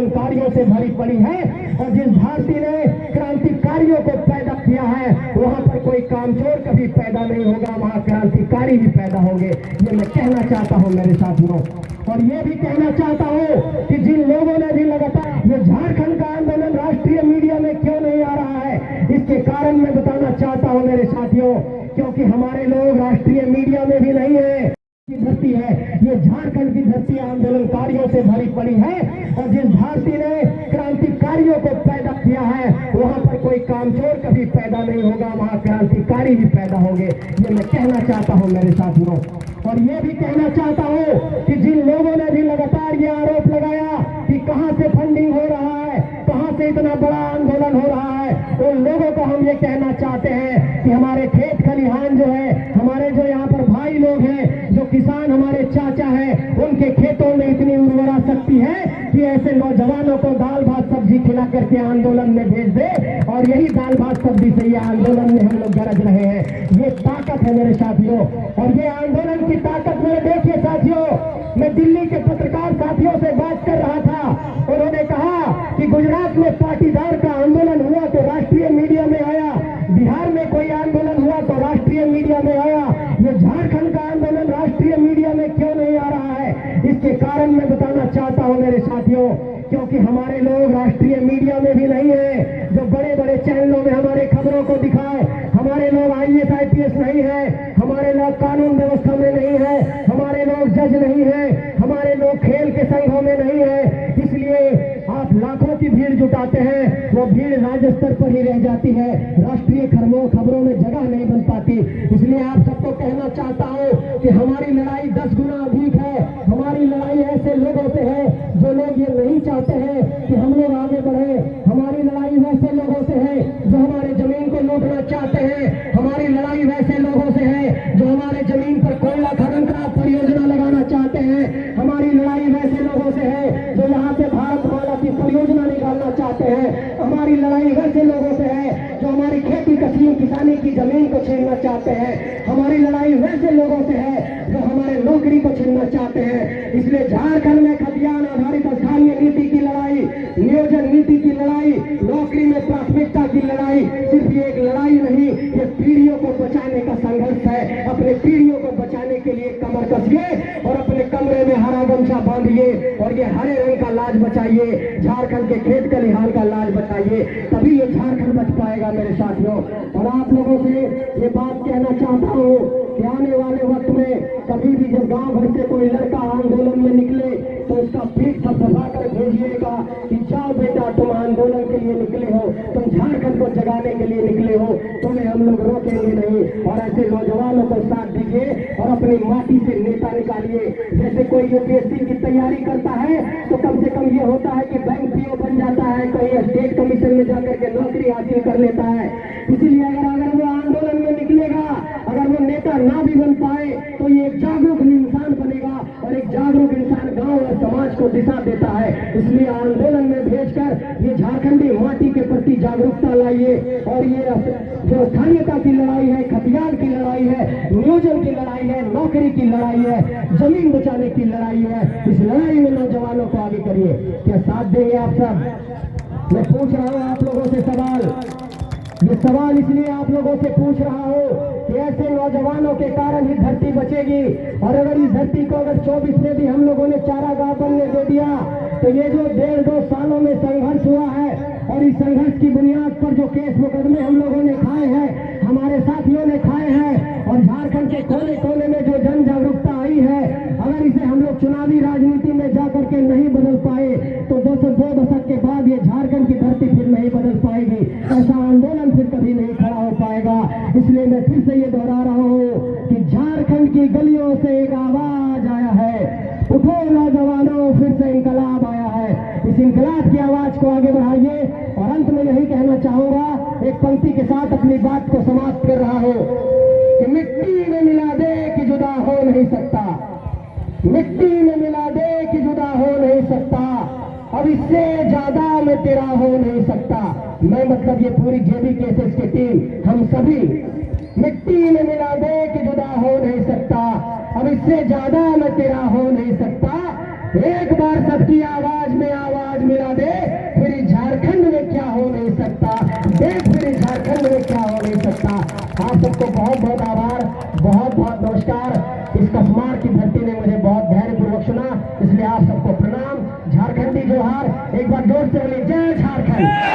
आंदोलनकारियों से भरी पड़ी है। और जिस धरती ने क्रांतिकारियों को पैदा किया है वहां पर कोई कामचोर कभी पैदा नहीं होगा, वहां क्रांतिकारी भी पैदा होंगे। ये मैं कहना चाहता हूं मेरे साथियों। और ये भी कहना चाहता हूं कि जिन लोगों ने भी लगातार ये झारखंड का आंदोलन राष्ट्रीय मीडिया में क्यों नहीं आ रहा है, इसके कारण मैं बताना चाहता हूं मेरे साथियों, क्योंकि हमारे लोग राष्ट्रीय मीडिया में भी नहीं है। की धरती है, ये झारखंड की धरती आंदोलनकारियों से भरी पड़ी है। और जिस धरती ने क्रांतिकारियों को पैदा किया है वहां पर कोई कामचोर कभी पैदा नहीं होगा, वहां क्रांतिकारी भी पैदा होंगे। ये मैं कहना चाहता हूं मेरे साथियों। और ये भी कहना चाहता हूं कि जिन लोगों ने भी लगातार ये आरोप लगाया कि कहां से फंडिंग हो रहा है, कहां से इतना बड़ा आंदोलन हो रहा है, उन लोगों को हम ये कहना चाहते हैं कि हमारे खेत खलिहान जो है, हमारे जो यहाँ पर भाई लोग हैं, जो किसान हमारे चाचा हैं, उनके खेतों में इतनी उर्वरा शक्ति है कि ऐसे नौजवानों को दाल भात सब्जी खिला करके आंदोलन में भेज दे और यही दाल भात सब्जी से ये आंदोलन में हम लोग गरज रहे हैं। ये ताकत है मेरे साथियों। और ये आंदोलन की ताकत मेरे देखिए साथियों, मैं दिल्ली के पत्रकार साथियों से बात कर रहा था, उन्होंने कहा कि गुजरात में पाटीदार का आंदोलन हुआ तो राष्ट्रीय मीडिया में आया, बिहार में कोई आंदोलन हुआ तो राष्ट्रीय मीडिया में आया, ये झारखंड का आंदोलन राष्ट्रीय मीडिया में क्यों नहीं आ रहा है, इसके कारण मैं बताना चाहता हूं मेरे साथियों, क्योंकि हमारे लोग राष्ट्रीय मीडिया में भी नहीं है। जो बड़े बड़े चैनलों में हमारे खबरों को दिखाए, हमारे लोग IAS IPS नहीं है, हमारे लोग कानून व्यवस्था में नहीं है, हमारे लोग जज नहीं है, हमारे लोग खेल के संघों में नहीं है। इसलिए आप लाखों की भीड़ जुटाते हैं, वो भीड़ राज्य स्तर पर ही रह जाती है, राष्ट्रीय खबरों में जगह नहीं बन पाती। इसलिए आप सबको कहना चाहता हूं कि हमारी लड़ाई 10 गुना अधिक है। हमारी लड़ाई ऐसे लोगों से है जो लोग ये नहीं चाहते हैं कि हम लोग आगे बढ़े। हमारी लड़ाई वैसे लोगों से है जो हमारे जमीन को लूटना चाहते हैं। हमारी लड़ाई वैसे लोगों से है जो हमारे जमीन पर कोयला खनन का परियोजना लगाना चाहते हैं। हमारी लड़ाई वैसे लोगों से है जो यहाँ से भारतमाला की परियोजना निकालना चाहते हैं। हमारी लड़ाई वैसे लोगों से है जो हमारी खेती किसानी की जमीन को छीनना चाहते हैं। हमारी लड़ाई वैसे लोगों से है जो हमारे नौकरी को छीनना चाहते हैं। इसलिए झारखंड में खतियान आधारित स्थानीय नीति की लड़ाई, नियोजन नीति की लड़ाई, नौकरी में प्राथमिकता की लड़ाई सिर्फ ये एक लड़ाई नहीं, ये पीढ़ियों को बचाने का संघर्ष है। अपने पीढ़ियों को बचाने के लिए कमर कसिए और अपने कमरे में हरा गमछा बांधिए और ये हरे रंग का लाज बचाइए, झारखंड के खेत खलिहान का लाज बचाइए, तभी ये झारखंड बच पाएगा मेरे साथियों। और आप लोगों से ये बात कहना चाहता हूँ कि आने वाले वक्त में कभी भी जब गांव भर से कोई लड़का आंदोलन में निकले तो उसका पीठ थपथपा कर भेजिएगा कि जाओ बेटा, तुम आंदोलन के लिए निकले हो, तुम झारखंड को जगाने के लिए निकले हो, तुम्हें हम लोग रोकेंगे नहीं। और ऐसे नौजवानों को साथ दीजिए और अपनी माटी से नेता निकालिए। जैसे कोई UPSC की तैयारी करता है तो कम से कम ये होता है कि बैंक PO बन जाता है, कोई स्टेट कमीशन में जाकर के नौकरी हासिल कर लेता है। इसीलिए अगर वो आंदोलन में निकलेगा, अगर वो नेता ना भी बन पाए तो ये एक जागरूक इंसान बनेगा और एक जागरूक इंसान गांव और समाज को दिशा देता है। इसलिए आंदोलन में भेजकर ये झारखंडी माटी के प्रति जागरूकता लाइए। और ये जो स्थानीयता की लड़ाई है, खतियान की लड़ाई है, नियोजन की लड़ाई है, नौकरी की लड़ाई है, जमीन बचाने की लड़ाई है, इस लड़ाई में नौजवानों को आगे करिए। क्या साथ देंगे आप सब? मैं पूछ रहा हूँ आप लोगों से सवाल, ये सवाल इसलिए आप लोगों से पूछ रहा हूँ कि ऐसे नौजवानों के कारण ही धरती बचेगी। और अगर इस धरती को अगर 24 में भी हम लोगों ने चारागाह बनने दे दिया तो ये जो 1.5-2 सालों में संघर्ष हुआ है और इस संघर्ष की बुनियाद पर जो केस मुकदमे हम लोगों ने खाए हैं, हमारे साथियों ने खाए हैं, और झारखंड के कोने कोने में जो जन जागरूकता आई है, अगर इसे हम लोग चुनावी राजनीति में जाकर के नहीं बदल पाए तो 2 दशक के बाद ये झारखंड की धरती फिर नहीं बदल पाएगी। ऐसा आंदोलन फिर कभी नहीं खड़ा हो पाएगा। इसलिए मैं फिर से ये दोहरा रहा हूँ कि झारखंड की गलियों से एक आवाज आया है, उठो नौजवानों, फिर से इंकलाब आया है। इस इंकलाब की आवाज को आगे बढ़ाइए। और अंत में यही कहना चाहूंगा, एक पंक्ति के साथ अपनी बात को समाप्त कर रहा हूँ कि मिट्टी में मिला दे कि जुदा हो नहीं सकता, मिट्टी में मिला दे कि जुदा हो नहीं सकता, अब इससे ज्यादा मैं तेरा हो नहीं सकता। मैं मतलब ये पूरी JB केसेस की टीम, हम सभी मिट्टी में मिला दे कि जुदा हो नहीं सकता, अब इससे ज्यादा मैं तेरा हो नहीं सकता। एक बार सबकी आवाज में आवाज मिला दे। झारखंड में क्या हो नहीं सकता। आप सबको बहुत बहुत आभार, बहुत बहुत नमस्कार। इस कसमार की धरती ने मुझे बहुत धैर्यपूर्वक सुना, इसलिए आप सबको प्रणाम। झारखंडी जोहार, एक बार जोर से बोलिए जय झारखंड।